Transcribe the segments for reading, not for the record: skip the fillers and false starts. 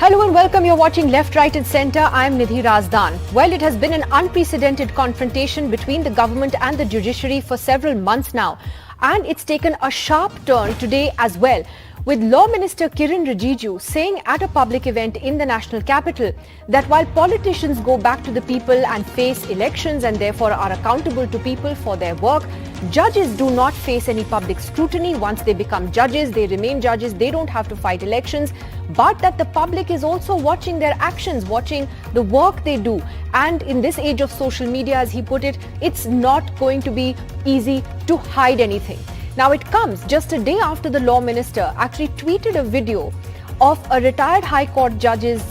Hello and welcome. You're watching Left, Right and Centre. I'm Nidhi Razdan. Well, it has been an unprecedented confrontation between the government and the judiciary for several months now. And it's taken a sharp turn today as well, with Law Minister Kiren Rijiju saying at a public event in the national capital that while politicians go back to the people and face elections and therefore are accountable to people for their work, judges do not face any public scrutiny. Once they become judges, they remain judges. They don't have to fight elections, but that the public is also watching their actions, watching the work they do. And in this age of social media, as he put it, it's not going to be easy to hide anything. Now, it comes just a day after the Law Minister actually tweeted a video of a retired High Court Justice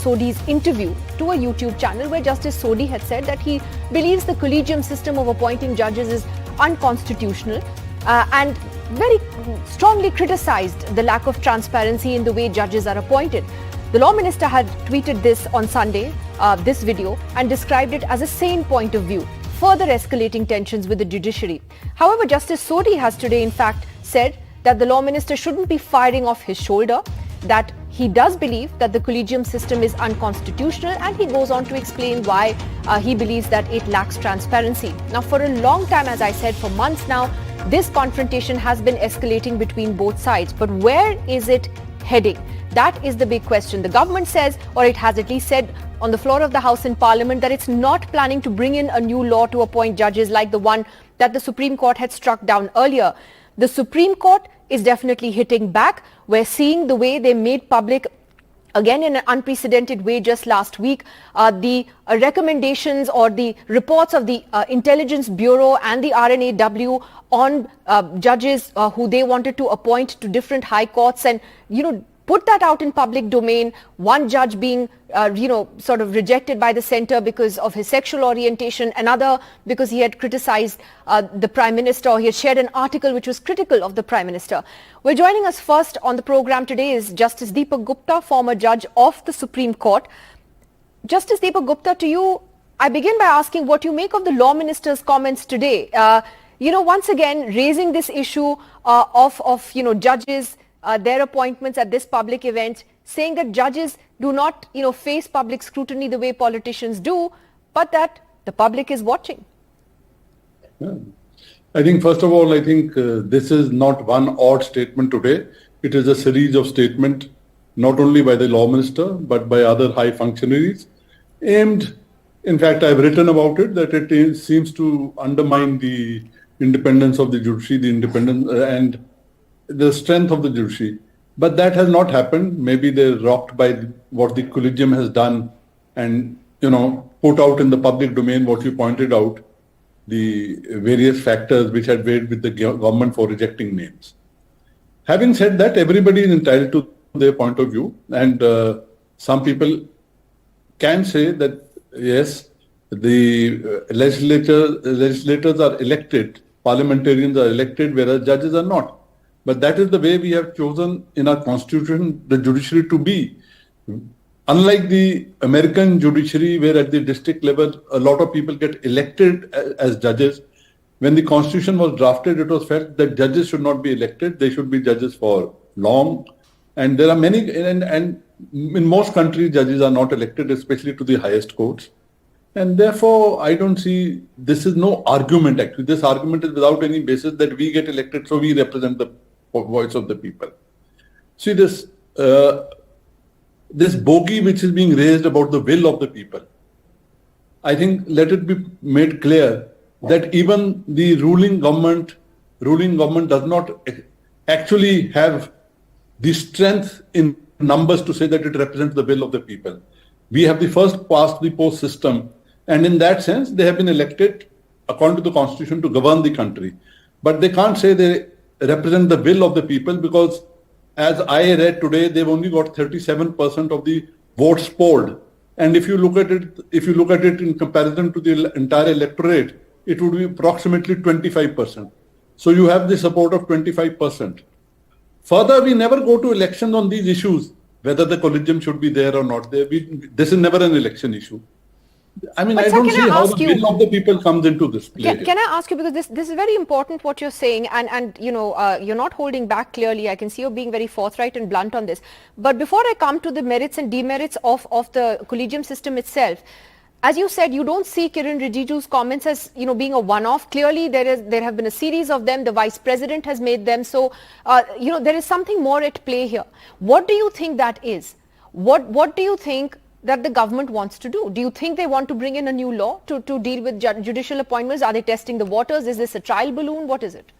Sodhi's interview to a YouTube channel where Justice Sodhi had said that he believes the collegium system of appointing judges is unconstitutional and very strongly criticized the lack of transparency in the way judges are appointed. The Law Minister had tweeted this on Sunday, this video, and described it as a sane point of view, further escalating tensions with the judiciary. However, Justice Sodhi has today in fact said that the Law Minister shouldn't be firing off his shoulder, that he does believe that the collegium system is unconstitutional, and he goes on to explain why he believes that it lacks transparency. Now, for a long time, as I said, for months now, this confrontation has been escalating between both sides. But where is it heading? That is the big question. The government says, or it has at least said on the floor of the House in Parliament, that it's not planning to bring in a new law to appoint judges like the one that the Supreme Court had struck down earlier. The Supreme Court is definitely hitting back. We're seeing the way they made public, again in an unprecedented way just last week, the recommendations or the reports of the Intelligence Bureau and the RNAW on judges who they wanted to appoint to different high courts, and, put that out in public domain. One judge being, sort of rejected by the centre because of his sexual orientation, another because he had criticised the Prime Minister, or he had shared an article which was critical of the Prime Minister. Well, joining us first on the programme today is Justice Deepak Gupta, former judge of the Supreme Court. Justice Deepak Gupta, to you, I begin by asking what you make of the Law Minister's comments today. Once again, raising this issue of judges, their appointments at this public event, saying that judges do not, face public scrutiny the way politicians do, but that the public is watching. Yeah. I think, first of all, this is not one odd statement today. It is a series of statements, not only by the Law Minister, but by other high functionaries, aimed, in fact, I've written about it, that it seems to undermine the independence of the judiciary, the independence and the strength of the judiciary. But that has not happened. Maybe they're rocked by what the collegium has done and, put out in the public domain what you pointed out, the various factors which had weighed with the government for rejecting names. Having said that, everybody is entitled to their point of view, and some people can say that, yes, the legislators are elected, parliamentarians are elected, whereas judges are not. But that is the way we have chosen in our constitution the judiciary to be. Unlike the American judiciary, where at the district level a lot of people get elected as judges, when the constitution was drafted, it was felt that judges should not be elected. They should be judges for long. And there are many, and in most countries, judges are not elected, especially to the highest courts. And therefore, I don't see, this is no argument actually. This argument is without any basis that we get elected, so we represent the voice of the people. See, this bogey which is being raised about the will of the people, I think let it be made clear that even the ruling government does not actually have the strength in numbers to say that it represents the will of the people. We have the first past the post system, and in that sense they have been elected according to the constitution to govern the country. But they can't say they represent the will of the people, because as I read today, they've only got 37% of the votes polled. And if you look at it in comparison to the entire electorate, it would be approximately 25%. So you have the support of 25%. Further, we never go to elections on these issues, whether the collegium should be there or not there. This is never an election issue. I mean, But I sir, don't can see I how ask the you- will of the people comes into this play. Can I ask you, because this is very important what you're saying, and you're not holding back clearly. I can see you're being very forthright and blunt on this. But before I come to the merits and demerits of the collegium system itself, as you said, you don't see Kiran Rijiju's comments as being a one-off. Clearly, there have been a series of them. The vice president has made them. So there is something more at play here. What do you think that is? What do you think that the government wants to do? Do you think they want to bring in a new law to deal with judicial appointments? Are they testing the waters? Is this a trial balloon? What is it?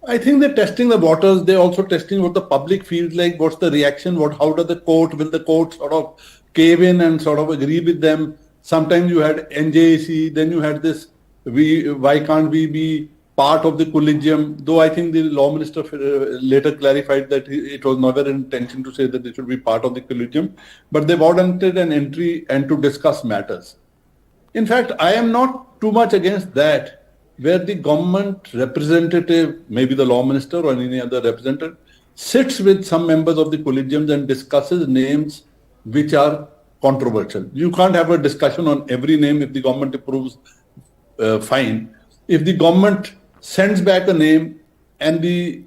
I think they're testing the waters. They're also testing what the public feels like. What's the reaction? Will the court sort of cave in and sort of agree with them? Sometimes you had NJAC, then you had this, why can't we be part of the collegium? Though I think the law minister later clarified that it was never an intention to say that they should be part of the collegium, but they warranted an entry and to discuss matters. In fact, I am not too much against that, where the government representative, maybe the law minister or any other representative, sits with some members of the collegiums and discusses names which are controversial. You can't have a discussion on every name. If the government approves, fine. If the government sends back a name and the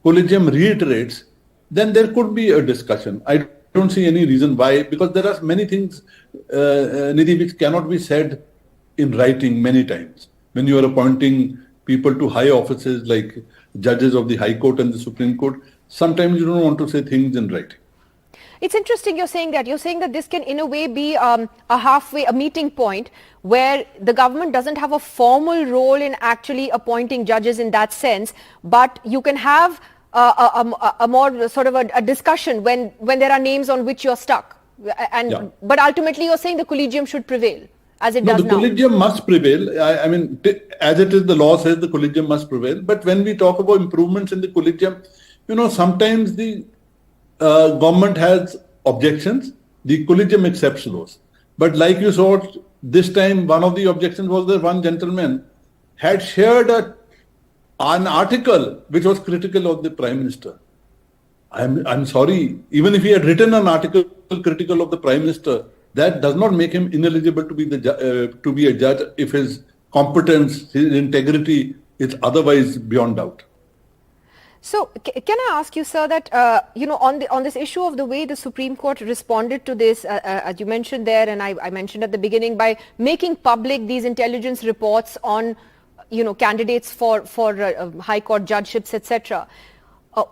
collegium reiterates, then there could be a discussion. I don't see any reason why, because there are many things, Nidhi, which cannot be said in writing many times. When you are appointing people to high offices like judges of the High Court and the Supreme Court, sometimes you don't want to say things in writing. It's interesting you're saying that. You're saying that this can in a way be a meeting point where the government doesn't have a formal role in actually appointing judges in that sense, but you can have a more sort of a discussion when there are names on which you're stuck. But ultimately you're saying the collegium should prevail as it does now. The collegium must prevail. I mean, as it is, the law says the collegium must prevail. But when we talk about improvements in the collegium, sometimes the government has objections, the collegium accepts those. But like you saw, this time one of the objections was that one gentleman had shared an article which was critical of the Prime Minister. I'm sorry, even if he had written an article critical of the Prime Minister, that does not make him ineligible to be a judge if his competence, his integrity is otherwise beyond doubt. So can I ask you, sir, that on this issue of the way the Supreme Court responded to this, as you mentioned there, and I mentioned at the beginning, by making public these intelligence reports on candidates for High Court judgeships, etc.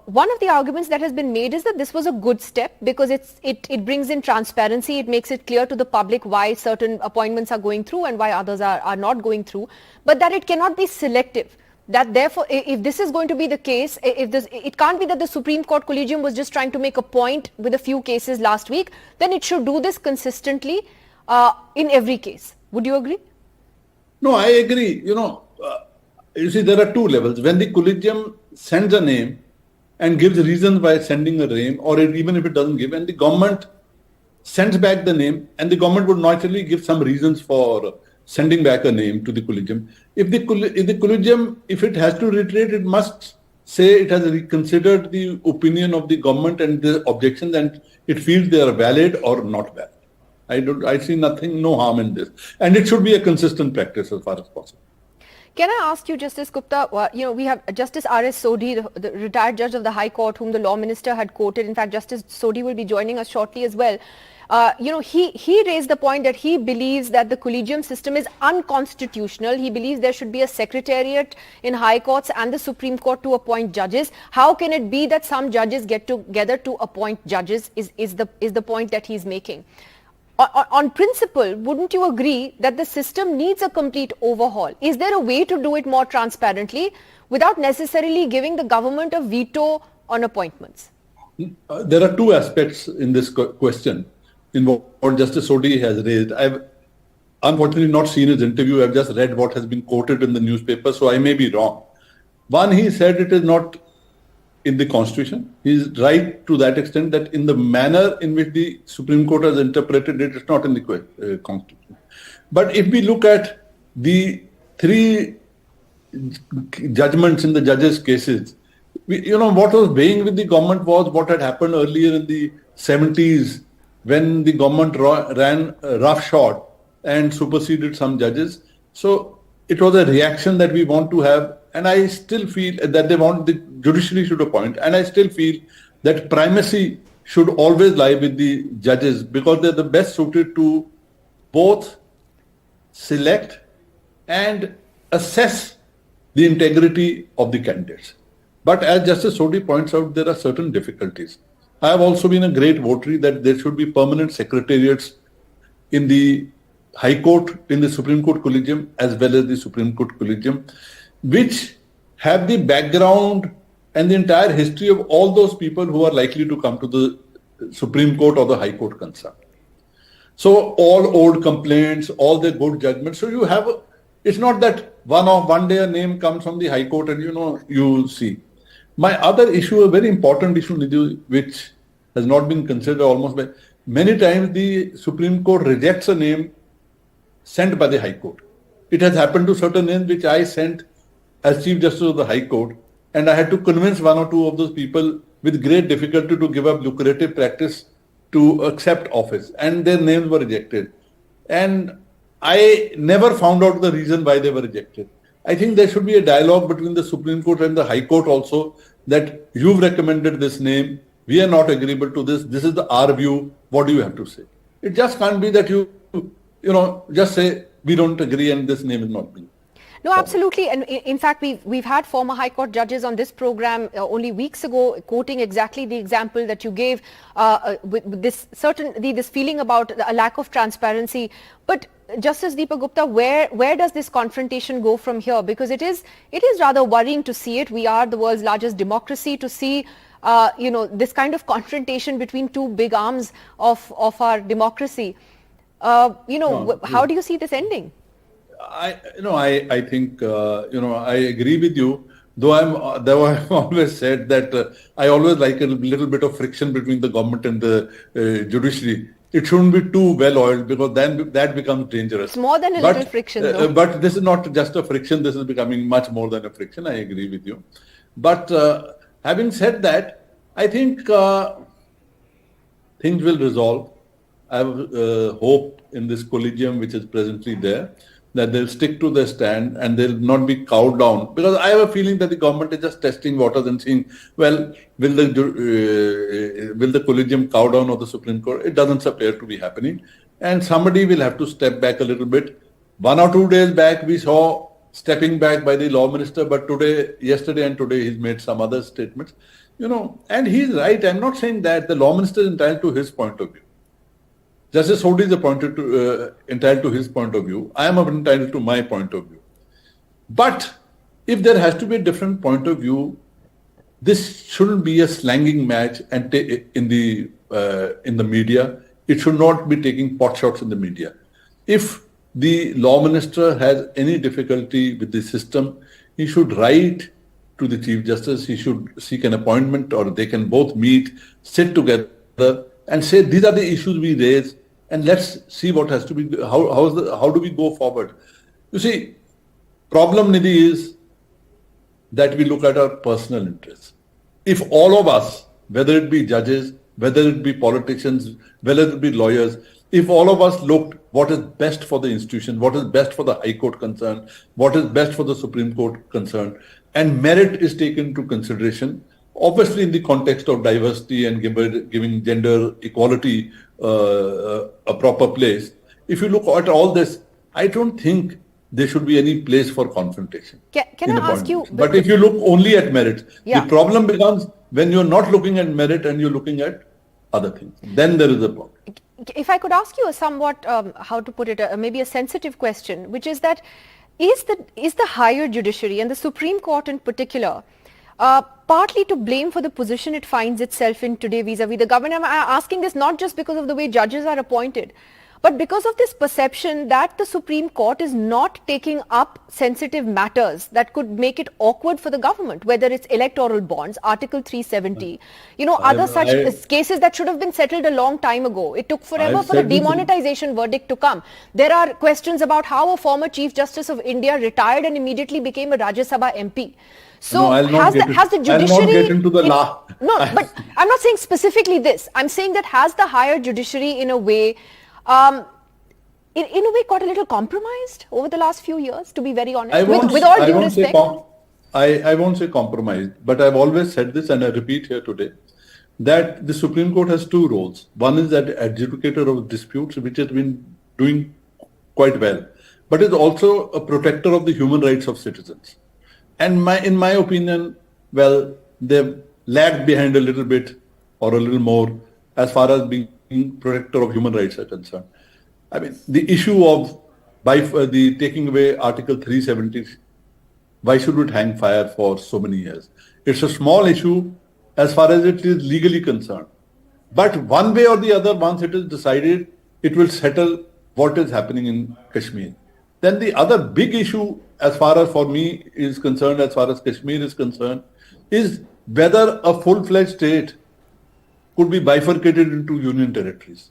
One of the arguments that has been made is that this was a good step because it brings in transparency. It makes it clear to the public why certain appointments are going through and why others are not going through, but that it cannot be selective. That therefore, if this is going to be the case, it can't be that the Supreme Court Collegium was just trying to make a point with a few cases last week, then it should do this consistently in every case. Would you agree? No, I agree. You see, there are two levels. When the Collegium sends a name and gives reasons why sending a name, or even if it doesn't give, and the government sends back the name, and the government would naturally give some reasons for sending back a name to the Collegium. If the Collegium, if it has to reiterate, it must say it has reconsidered the opinion of the government and the objections, and it feels they are valid or not valid. I see no harm in this. And it should be a consistent practice as far as possible. Can I ask you, Justice Gupta, we have Justice R.S. Sodhi, the retired judge of the High Court, whom the law minister had quoted. In fact, Justice Sodhi will be joining us shortly as well. He raised the point that he believes that the collegium system is unconstitutional. He believes there should be a secretariat in high courts and the Supreme Court to appoint judges. How can it be that some judges get together to appoint judges is the point that he's making. On principle, wouldn't you agree that the system needs a complete overhaul? Is there a way to do it more transparently without necessarily giving the government a veto on appointments? There are two aspects in this question. In what Justice Sodhi has raised. I've unfortunately not seen his interview. I've just read what has been quoted in the newspaper, so I may be wrong. One, he said it is not in the Constitution. He's right to that extent that in the manner in which the Supreme Court has interpreted it, it's not in the Constitution. But if we look at the three judgments in the judges' cases, what was weighing with the government was what had happened earlier in the 70s when the government ran roughshod and superseded some judges. So it was a reaction that we want to have, and I still feel that they want the judiciary should appoint, and I still feel that primacy should always lie with the judges because they're the best suited to both select and assess the integrity of the candidates. But as Justice Sodhi points out, there are certain difficulties. I have also been a great votary that there should be permanent secretariats in the High Court, in the Supreme Court Collegium, as well as the Supreme Court Collegium, which have the background and the entire history of all those people who are likely to come to the Supreme Court or the High Court concerned. So all old complaints, all the good judgments. So you have, it's not that one day a name comes from the High Court and you see. My other issue, a very important issue, Nidhi, which has not been considered almost by many times, the Supreme Court rejects a name sent by the High Court. It has happened to certain names which I sent as Chief Justice of the High Court, and I had to convince one or two of those people with great difficulty to give up lucrative practice to accept office, and their names were rejected. And I never found out the reason why they were rejected. I think there should be a dialogue between the Supreme Court and the High Court also, that you've recommended this name, we are not agreeable to this is our view, what do you have to say? It just can't be that you just say, we don't agree and this name is not being. No, absolutely. And in fact, we've had former High Court judges on this program only weeks ago, quoting exactly the example that you gave, with this feeling about a lack of transparency. But Justice Deepak Gupta, where does this confrontation go from here? Because it is rather worrying to see it. We are the world's largest democracy. To see this kind of confrontation between two big arms of our democracy. How do you see this ending? I think I agree with you. Though I've always said that I always like a little bit of friction between the government and the judiciary. It shouldn't be too well oiled, because then that becomes dangerous. It's more than a little friction, though. But this is not just a friction. This is becoming much more than a friction. I agree with you. But having said that, I think things will resolve. I have hope in this collegium which is presently there, that they'll stick to their stand and they'll not be cowed down. Because I have a feeling that the government is just testing waters and seeing, well, will the collegium cow down of the Supreme Court? It doesn't appear to be happening. And somebody will have to step back a little bit. 1 or 2 days back, we saw stepping back by the law minister, but yesterday and today, he's made some other statements. And he's right. I'm not saying that the law minister is entitled to his point of view. Justice Sodhi is entitled to his point of view. I am entitled to my point of view. But if there has to be a different point of view, this shouldn't be a slanging match and in the media. It should not be taking pot shots in the media. If the law minister has any difficulty with the system, he should write to the Chief Justice. He should seek an appointment, or they can both meet, sit together, and say, these are the issues we raise, and let's see what has to be, how do we go forward? You see, problem, Nidhi, is that we look at our personal interests. If all of us, whether it be judges, whether it be politicians, whether it be lawyers, if all of us looked what is best for the institution, what is best for the High Court concerned, what is best for the Supreme Court concerned, and merit is taken into consideration, obviously in the context of diversity and giving gender equality a proper place. If you look at all this, I don't think there should be any place for confrontation. Can I ask you? But if you look only at merit, the problem becomes when you're not looking at merit and you're looking at other things. Then there is a problem. If I could ask you a somewhat, how to put it, maybe a sensitive question, which is that is the higher judiciary and the Supreme Court in particular partly to blame for the position it finds itself in today vis-a-vis the government? I'm asking this not just because of the way judges are appointed, but because of this perception that the Supreme Court is not taking up sensitive matters that could make it awkward for the government, whether it's electoral bonds, Article 370, other such cases that should have been settled a long time ago. It took forever for a demonetization verdict to come. There are questions about how a former Chief Justice of India retired and immediately became a Rajya Sabha MP. So has the judiciary... I'll not get into the law. No, but I'm not saying specifically this. I'm saying that has the higher judiciary in a way in a way got a little compromised over the last few years, to be very honest, I won't, with all I due won't say respect? I won't say compromised, but I've always said this and I repeat here today that the Supreme Court has two roles. One is that adjudicator of disputes, which has been doing quite well, but is also a protector of the human rights of citizens. And in my opinion, well, they've lagged behind a little bit or a little more as far as being protector of human rights are concerned. I mean, the issue of the taking away Article 370, why should it hang fire for so many years? It's a small issue as far as it is legally concerned. But one way or the other, once it is decided, it will settle what is happening in Kashmir. Then the other big issue, as far as for me is concerned, as far as Kashmir is concerned, is whether a full-fledged state could be bifurcated into union territories.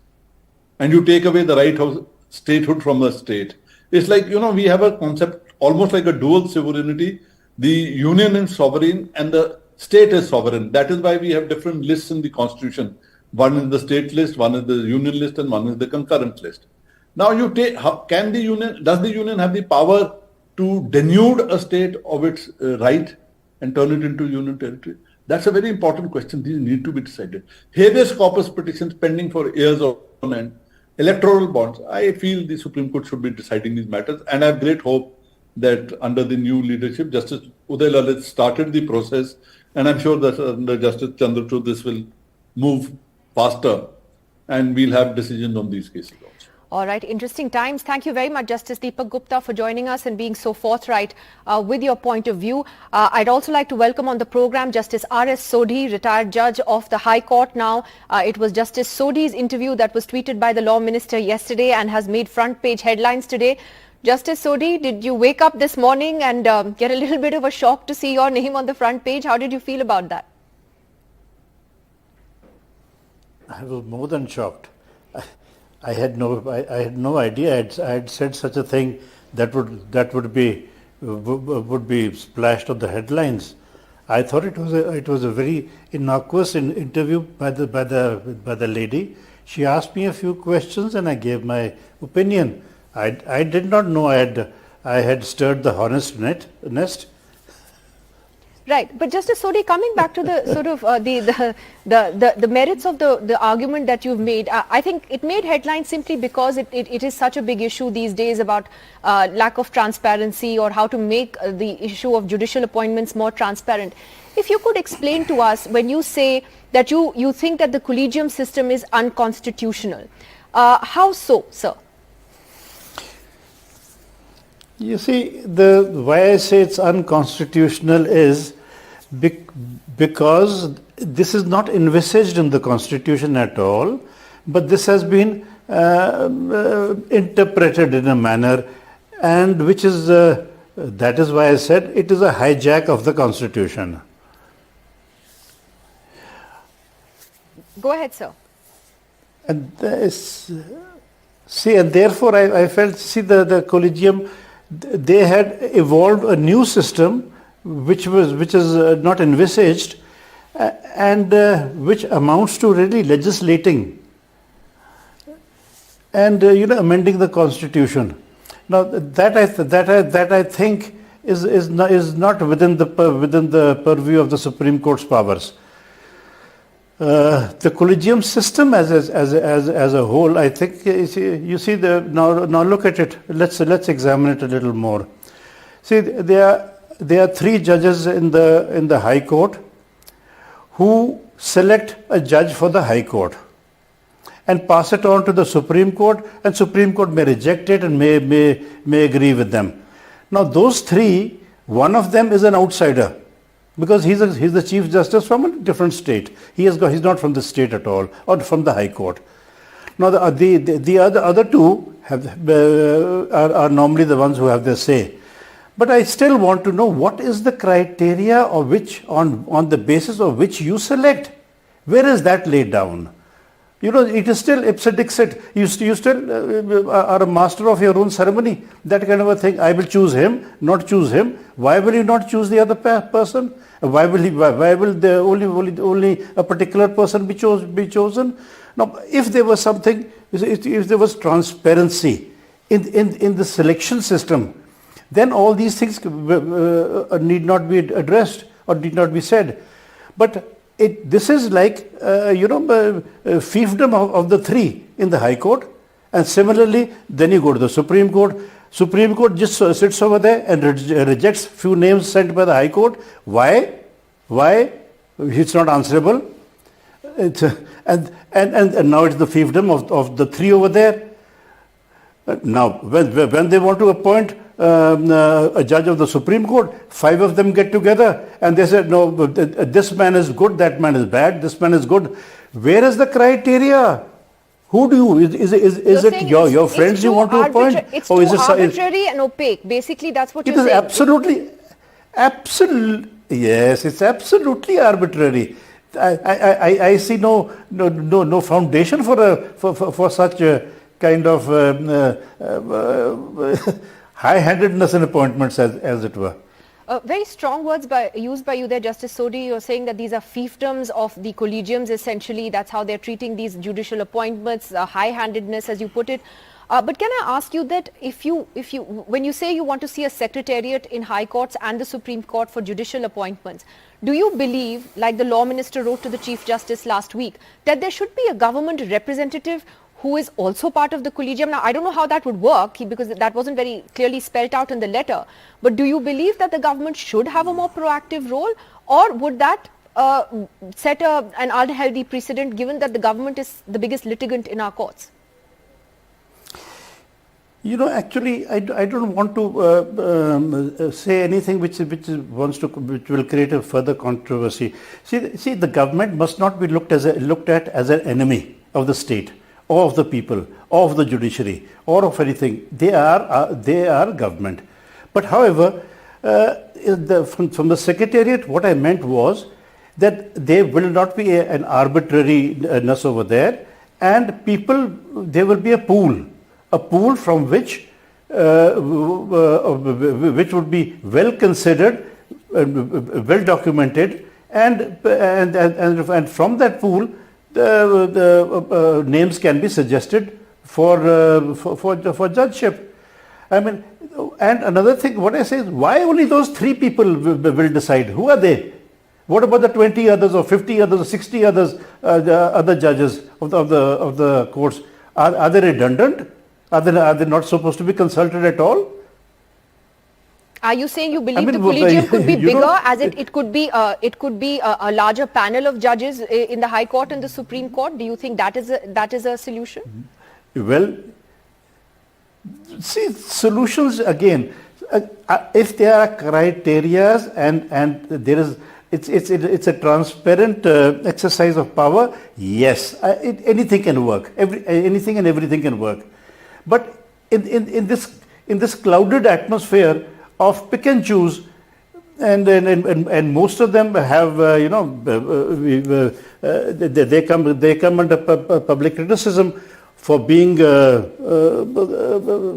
And you take away the right of statehood from the state. It's like, we have a concept almost like a dual sovereignty. The union is sovereign and the state is sovereign. That is why we have different lists in the constitution. One is the state list, one is the union list, and one is the concurrent list. Now you take, does the union have the power to denude a state of its right and turn it into union territory? That's a very important question. These need to be decided. Habeas corpus petitions pending for years on end. Electoral bonds. I feel the Supreme Court should be deciding these matters, and I have great hope that under the new leadership, Justice Uday Lalit started the process, and I'm sure that under Justice Chandrachud this will move faster, and we'll have decisions on these cases also. All right, interesting times. Thank you very much, Justice Deepak Gupta, for joining us and being so forthright with your point of view. I'd also like to welcome on the program Justice R.S. Sodhi, retired judge of the High Court now. It was Justice Sodhi's interview that was tweeted by the Law Minister yesterday and has made front page headlines today. Justice Sodhi, did you wake up this morning and get a little bit of a shock to see your name on the front page? How did you feel about that? I was more than shocked. I had no idea I had said such a thing that would be splashed on the headlines. I thought it was a very innocuous interview by the lady. She asked me a few questions and I gave my opinion. I did not know I had stirred the hornet's nest. Right, but Justice Sodhi, coming back to the sort of the merits of the argument that you've made, I think it made headlines simply because it is such a big issue these days about lack of transparency or how to make the issue of judicial appointments more transparent. If you could explain to us, when you say that you think that the collegium system is unconstitutional, how so, sir? You see, why I say it's unconstitutional is because this is not envisaged in the Constitution at all, but this has been interpreted in a manner, and which is that is why I said it is a hijack of the Constitution. Go ahead, sir. And and therefore I felt, the collegium, they had evolved a new system which is not envisaged and which amounts to really legislating and amending the Constitution. Now that I think is not within the purview of the Supreme Court's powers. The collegium system as a whole, I think, you see now look at it. Let's examine it a little more. See, there are three judges in the High Court who select a judge for the High Court and pass it on to the Supreme Court, and Supreme Court may reject it and may agree with them. Now those three, one of them is an outsider, because he's the Chief Justice from a different state. He's not from the state at all, or from the High Court. Now the other two are normally the ones who have their say. But I still want to know, what is the criteria of which on the basis of which you select? Where is that laid down? It is still ipse dixit. You still are a master of your own ceremony. That kind of a thing. I will choose him, not choose him. Why will you not choose the other person? Why will the only a particular person be chosen? Now, if there was something, if there was transparency in the selection system, then all these things need not be addressed or need not be said. But this is like, fiefdom of the three in the High Court. And similarly, then you go to the Supreme Court. Supreme Court just sits over there and rejects few names sent by the High Court. Why? It's not answerable. And now it's the fiefdom of the three over there. Now, when they want to appoint a judge of the Supreme Court, 5 of them get together and they say, no, this man is good, that man is bad, this man is good. Where is the criteria? Who do you, is it your friends you want to appoint? It's too arbitrary and opaque. Basically, that's what you're saying. It is absolutely, yes, it's absolutely arbitrary. I see no foundation for such a kind of high-handedness in appointments, as it were. Very strong words used by you there, Justice Sodhi. You're saying that these are fiefdoms of the collegiums, essentially. That's how they're treating these judicial appointments, high-handedness, as you put it. But can I ask you that when you say you want to see a secretariat in High Courts and the Supreme Court for judicial appointments, do you believe, like the Law Minister wrote to the Chief Justice last week, that there should be a government representative who is also part of the collegium? Now, I don't know how that would work because that wasn't very clearly spelled out in the letter. But do you believe that the government should have a more proactive role, or would that set an unhealthy precedent given that the government is the biggest litigant in our courts? Actually, I don't want to say anything which will create a further controversy. See, the government must not be looked at as an enemy of the state, or of the people, or of the judiciary, or of anything. They are government. But however, from the Secretariat, what I meant was that there will not be an arbitrariness over there, and there will be a pool from which would be well considered, well documented, and from that pool, the names can be suggested for judgeship. I mean, and another thing, what I say is, why only those 3 people will decide? Who are they? What about the 20 others, or 50 others, or 60 others, the other judges of the courts? Are they redundant? Are they not supposed to be consulted at all? Are you saying you believe the collegium could be bigger, as it could be a larger panel of judges in the High Court and the Supreme Court? Do you think that is a solution? Well, see, solutions again. If there are criteria and there is, it's a transparent exercise of power. Yes, anything can work. Anything and everything can work. But in this clouded atmosphere of pick and choose, and most of them have they come under public criticism for being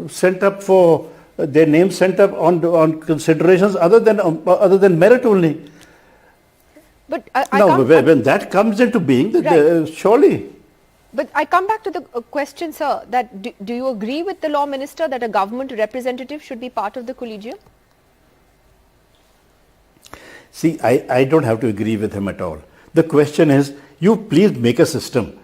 sent up for their names sent up on considerations other than merit only. But when that comes into being, right, surely. But I come back to the question, sir, that do you agree with the Law Minister that a government representative should be part of the collegium? See, I don't have to agree with him at all. The question is, you please make a system.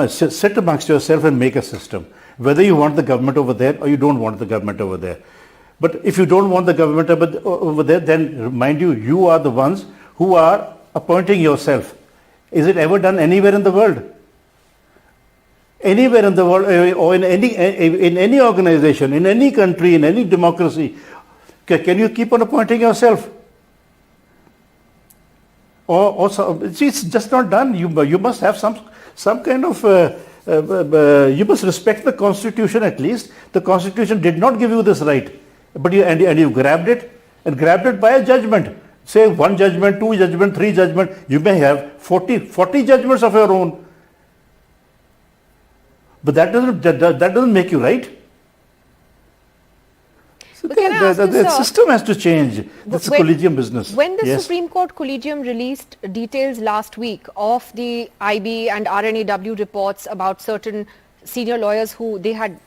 Sit amongst yourself and make a system. Whether you want the government over there or you don't want the government over there. But if you don't want the government over there, then mind you, you are the ones who are appointing yourself. Is it ever done anywhere in the world? Anywhere in the world, or in any organization, in any country, in any democracy, can you keep on appointing yourself? It's just not done. You must have some kind of. You must respect the Constitution at least. The Constitution did not give you this right, but you grabbed it by a judgment. Say 1 judgment, 2 judgment, 3 judgment. You may have 40 judgments of your own. But that doesn't make you right. So the system has to change. That's a collegium business. When the Supreme Court Collegium released details last week of the IB and RNAW reports about certain senior lawyers who they had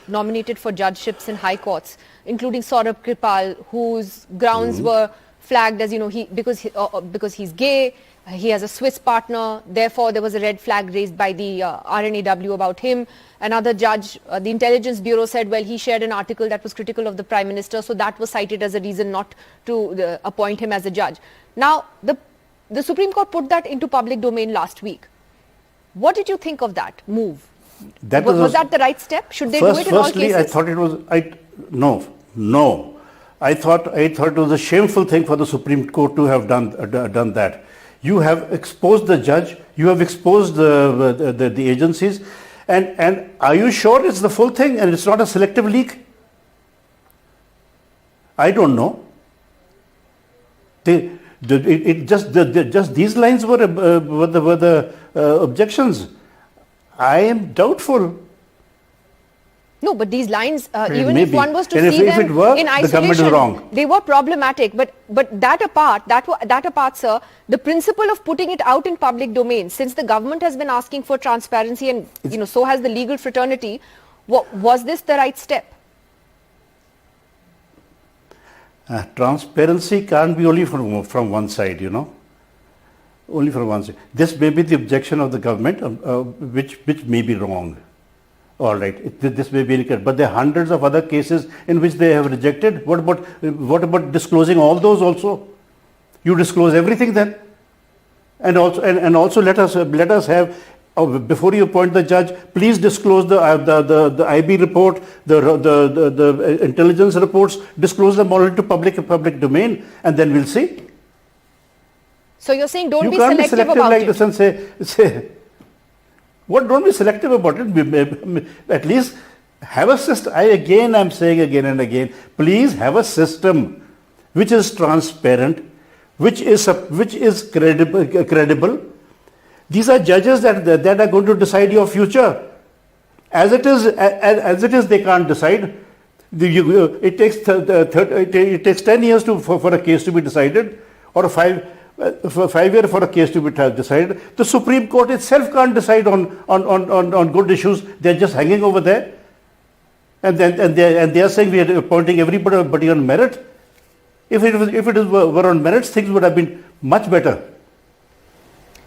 nominated for judgeships in high courts, including Saurabh Kripal, whose grounds were flagged as, because he's gay, he has a Swiss partner, therefore there was a red flag raised by the RNAW about him. Another judge, the Intelligence Bureau said, well, he shared an article that was critical of the Prime Minister, so that was cited as a reason not to appoint him as a judge. Now, the Supreme Court put that into public domain last week. What did you think of that move? Was that the right step? Should they do it in all cases? Firstly, I thought it was... No. I thought it was a shameful thing for the Supreme Court to have done that. You have exposed the judge, you have exposed the agencies, and are you sure it's the full thing and it's not a selective leak? I don't know. Just these lines were the objections. I am doubtful. No, but these lines, even if Maybe. one was to And see if them it were, in the government is isolation, wrong. they were problematic. But that apart, sir, the principle of putting it out in public domain, since the government has been asking for transparency and so has the legal fraternity, was this the right step? Transparency can't be only from one side, Only from one side. This may be the objection of the government, which may be wrong. All right, this may be correct, but there are hundreds of other cases in which they have rejected. What about disclosing all those also? You disclose everything then, and also let us have before you appoint the judge, please disclose the IB report, the intelligence reports. Disclose them all into public domain, and then we'll see. So you're saying don't be selective about like it. this and say. What, don't be selective about it. At least have a system. I'm saying again and again, please have a system which is transparent, which is credible. These are judges that are going to decide your future. As it is, they can't decide. It takes 10 years for a case to be decided, or 5 years for a case to be decided. The Supreme Court itself can't decide on good issues. They're just hanging over there, and they are saying we are appointing everybody on merit. If it were on merits, things would have been much better.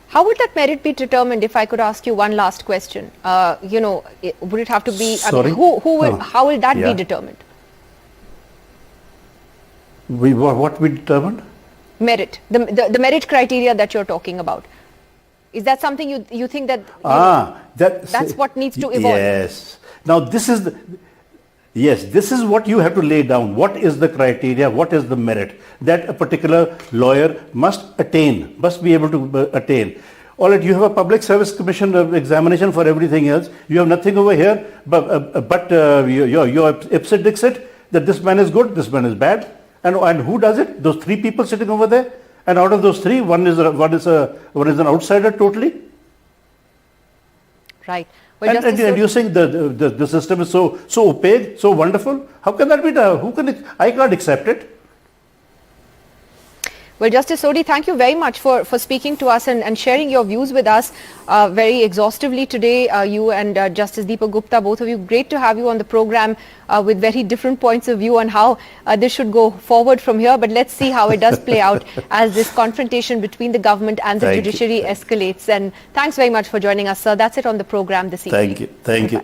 How would that merit be determined? If I could ask you one last question, would it have to be? Sorry? How will that be determined? What we determined? Merit, the merit criteria that you're talking about. Is that something you think that that's what needs to evolve? Yes. Now this is what you have to lay down. What is the criteria? What is the merit that a particular lawyer must be able to attain? All right, you have a public service commission examination for everything else. You have nothing over here, but your ipsit dixit that this man is good, this man is bad. And who does it? Those 3 people sitting over there, and out of those 3, one is an outsider totally. Right. Well, and you're saying the system is so opaque, so wonderful. How can that be done? I can't accept it. Well, Justice Sodhi, thank you very much for speaking to us and sharing your views with us very exhaustively today. You and Justice Deepak Gupta, both of you, great to have you on the program with very different points of view on how this should go forward from here. But let's see how it does play out as this confrontation between the government and the judiciary escalates. And thanks very much for joining us, sir. That's it on the program this evening. Thank you.